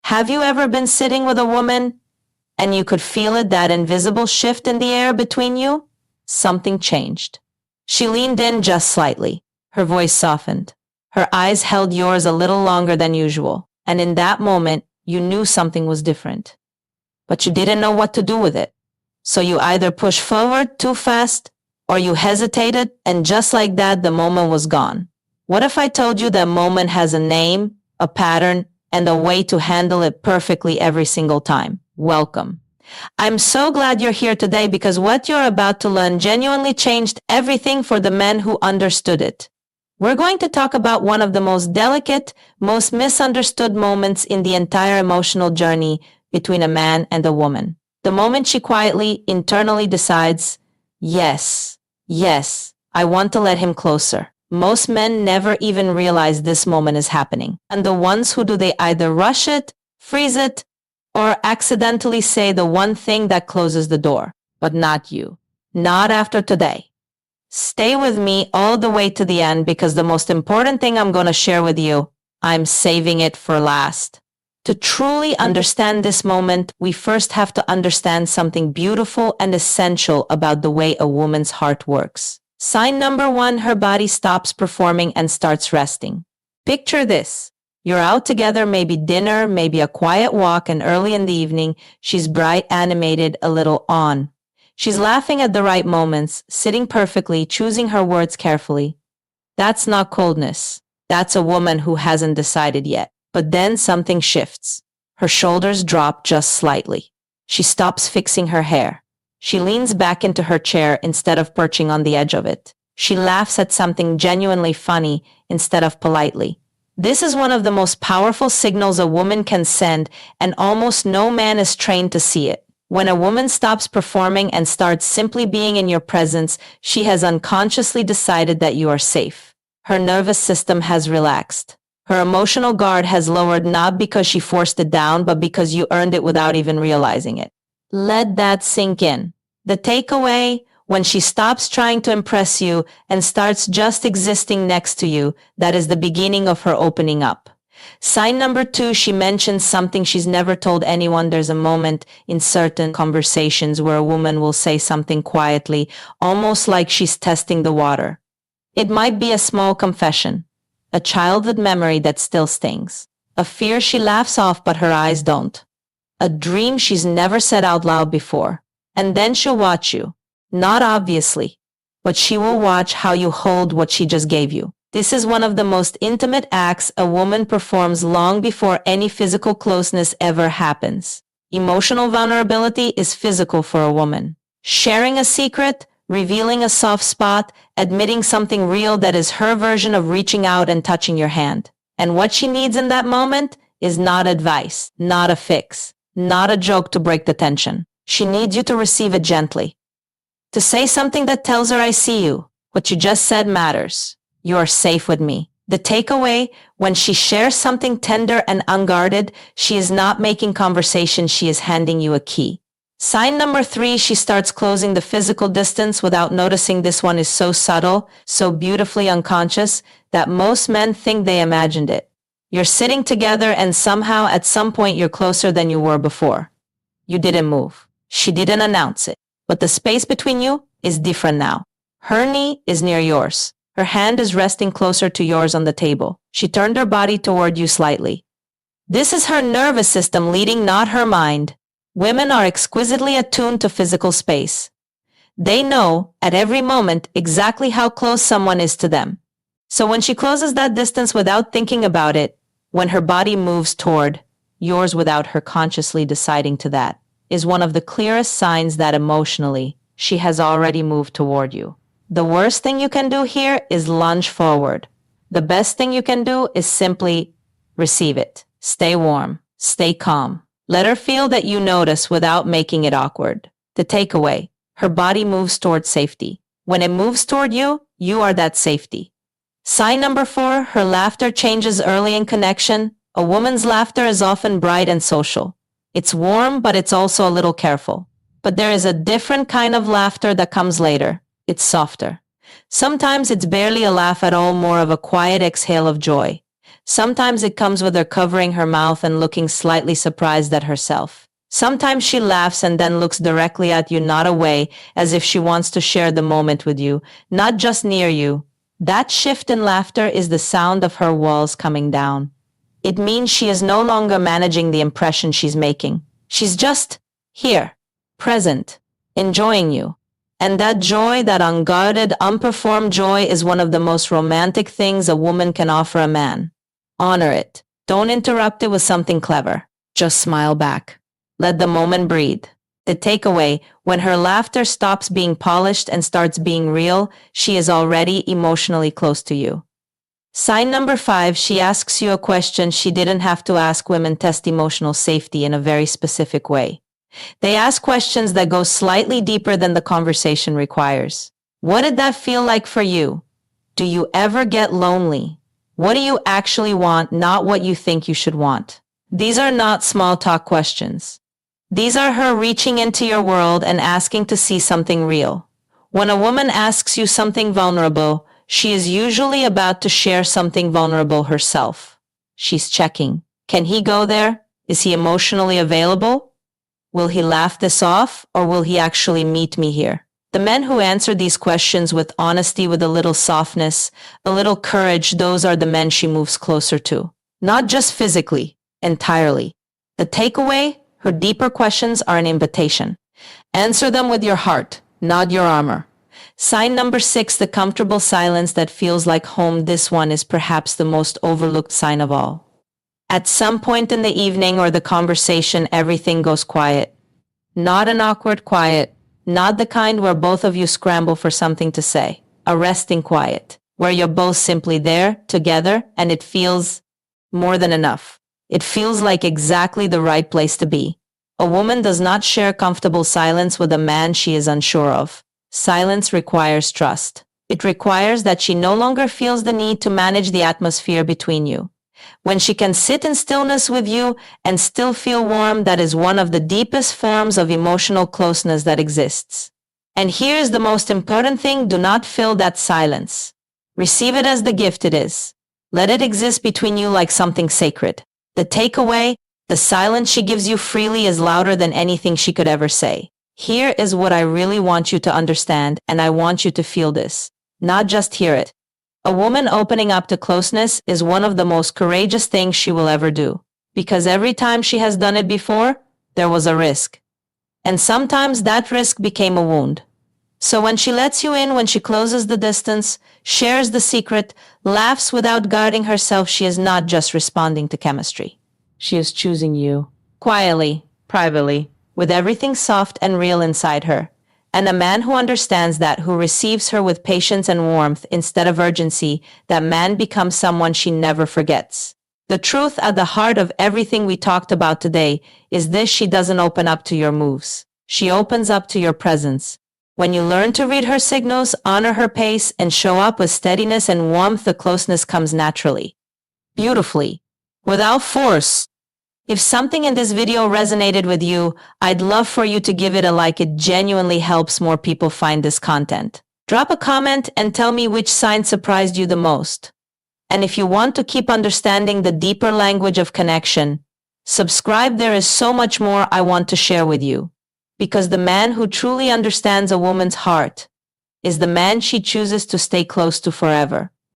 Have you ever been sitting with a woman and you could feel it, that invisible shift in the air between you? Something changed. She leaned in just slightly. Her voice softened. Her eyes held yours a little longer than usual, and in that moment, you knew something was different. But you didn't know what to do with it. So you either pushed forward too fast, or you hesitated, and just like that, the moment was gone. What if I told you that moment has a name, a pattern, and a way to handle it perfectly every single time? Welcome. I'm so glad you're here today because what you're about to learn genuinely changed everything for the men who understood it. We're going to talk about one of the most delicate, most misunderstood moments in the entire emotional journey between a man and a woman. The moment she quietly, internally decides, yes, I want to let him closer. Most men never even realize this moment is happening. And the ones who do, they either rush it, freeze it, or accidentally say the one thing that closes the door. But not you. Not after today. Stay with me all the way to the end because the most important thing I'm going to share with you, I'm saving it for last. To truly understand this moment, we first have to understand something beautiful and essential about the way a woman's heart works. Sign number 1, her body stops performing and starts resting. Picture this. You're out together, maybe dinner, maybe a quiet walk, and early in the evening, she's bright, animated, a little on. She's laughing at the right moments, sitting perfectly, choosing her words carefully. That's not coldness. That's a woman who hasn't decided yet. But then something shifts. Her shoulders drop just slightly. She stops fixing her hair. She leans back into her chair instead of perching on the edge of it. She laughs at something genuinely funny instead of politely. This is one of the most powerful signals a woman can send, and almost no man is trained to see it. When a woman stops performing and starts simply being in your presence, she has unconsciously decided that you are safe. Her nervous system has relaxed. Her emotional guard has lowered, not because she forced it down, but because you earned it without even realizing it. Let that sink in. The takeaway, when she stops trying to impress you and starts just existing next to you, that is the beginning of her opening up. Sign number 2, she mentions something she's never told anyone. There's a moment in certain conversations where a woman will say something quietly, almost like she's testing the water. It might be a small confession, a childhood memory that still stings, a fear she laughs off but her eyes don't, a dream she's never said out loud before. And then she'll watch you. Not obviously, but she will watch how you hold what she just gave you. This is one of the most intimate acts a woman performs long before any physical closeness ever happens. Emotional vulnerability is physical for a woman. Sharing a secret, revealing a soft spot, admitting something real, that is her version of reaching out and touching your hand. And what she needs in that moment is not advice, not a fix, not a joke to break the tension. She needs you to receive it gently. To say something that tells her, I see you. What you just said matters. You are safe with me. The takeaway, when she shares something tender and unguarded, she is not making conversation, she is handing you a key. Sign number 3, she starts closing the physical distance without noticing. This one is so subtle, so beautifully unconscious, that most men think they imagined it. You're sitting together and somehow at some point you're closer than you were before. You didn't move. She didn't announce it. But the space between you is different now. Her knee is near yours. Her hand is resting closer to yours on the table. She turned her body toward you slightly. This is her nervous system leading, not her mind. Women are exquisitely attuned to physical space. They know at every moment exactly how close someone is to them. So when she closes that distance without thinking about it, when her body moves toward yours without her consciously deciding to, that is one of the clearest signs that emotionally she has already moved toward you. The worst thing you can do here is lunge forward. The best thing you can do is simply receive it. Stay warm. Stay calm. Let her feel that you notice without making it awkward. The takeaway, her body moves toward safety. When it moves toward you, you are that safety. Sign number 4, her laughter changes early in connection. A woman's laughter is often bright and social. It's warm, but it's also a little careful. But there is a different kind of laughter that comes later. It's softer. Sometimes it's barely a laugh at all, more of a quiet exhale of joy. Sometimes it comes with her covering her mouth and looking slightly surprised at herself. Sometimes she laughs and then looks directly at you, not away, as if she wants to share the moment with you, not just near you. That shift in laughter is the sound of her walls coming down. It means she is no longer managing the impression she's making. She's just here, present, enjoying you. And that joy, that unguarded, unperformed joy, is one of the most romantic things a woman can offer a man. Honor it. Don't interrupt it with something clever. Just smile back. Let the moment breathe. The takeaway: when her laughter stops being polished and starts being real, she is already emotionally close to you. Sign number 5, she asks you a question she didn't have to ask. Women test emotional safety in a very specific way. They ask questions that go slightly deeper than the conversation requires. What did that feel like for you? Do you ever get lonely? What do you actually want, not what you think you should want? These are not small talk questions. These are her reaching into your world and asking to see something real. When a woman asks you something vulnerable, she is usually about to share something vulnerable herself. She's checking. Can he go there? Is he emotionally available? Will he laugh this off, or will he actually meet me here? The men who answer these questions with honesty, with a little softness, a little courage, those are the men she moves closer to. Not just physically, entirely. The takeaway: her deeper questions are an invitation. Answer them with your heart, not your armor. Sign number 6, the comfortable silence that feels like home. This one is perhaps the most overlooked sign of all. At some point in the evening or the conversation, everything goes quiet. Not an awkward quiet, not the kind where both of you scramble for something to say. A resting quiet, where you're both simply there, together, and it feels more than enough. It feels like exactly the right place to be. A woman does not share comfortable silence with a man she is unsure of. Silence requires trust. It requires that she no longer feels the need to manage the atmosphere between you. When she can sit in stillness with you and still feel warm, that is one of the deepest forms of emotional closeness that exists. And here's the most important thing: do not fill that silence. Receive it as the gift it is. Let it exist between you like something sacred. The takeaway: the silence she gives you freely is louder than anything she could ever say. Here is what I really want you to understand, and I want you to feel this, not just hear it. A woman opening up to closeness is one of the most courageous things she will ever do, because every time she has done it before, there was a risk. And sometimes that risk became a wound. So when she lets you in, when she closes the distance, shares the secret, laughs without guarding herself, she is not just responding to chemistry. She is choosing you, quietly, privately, with everything soft and real inside her. And a man who understands that, who receives her with patience and warmth instead of urgency, that man becomes someone she never forgets. The truth at the heart of everything we talked about today is this: she doesn't open up to your moves. She opens up to your presence. When you learn to read her signals, honor her pace, and show up with steadiness and warmth, the closeness comes naturally, beautifully, without force. If something in this video resonated with you, I'd love for you to give it a like. It genuinely helps more people find this content. Drop a comment and tell me which sign surprised you the most. And if you want to keep understanding the deeper language of connection, subscribe. There is so much more I want to share with you. Because the man who truly understands a woman's heart is the man she chooses to stay close to forever.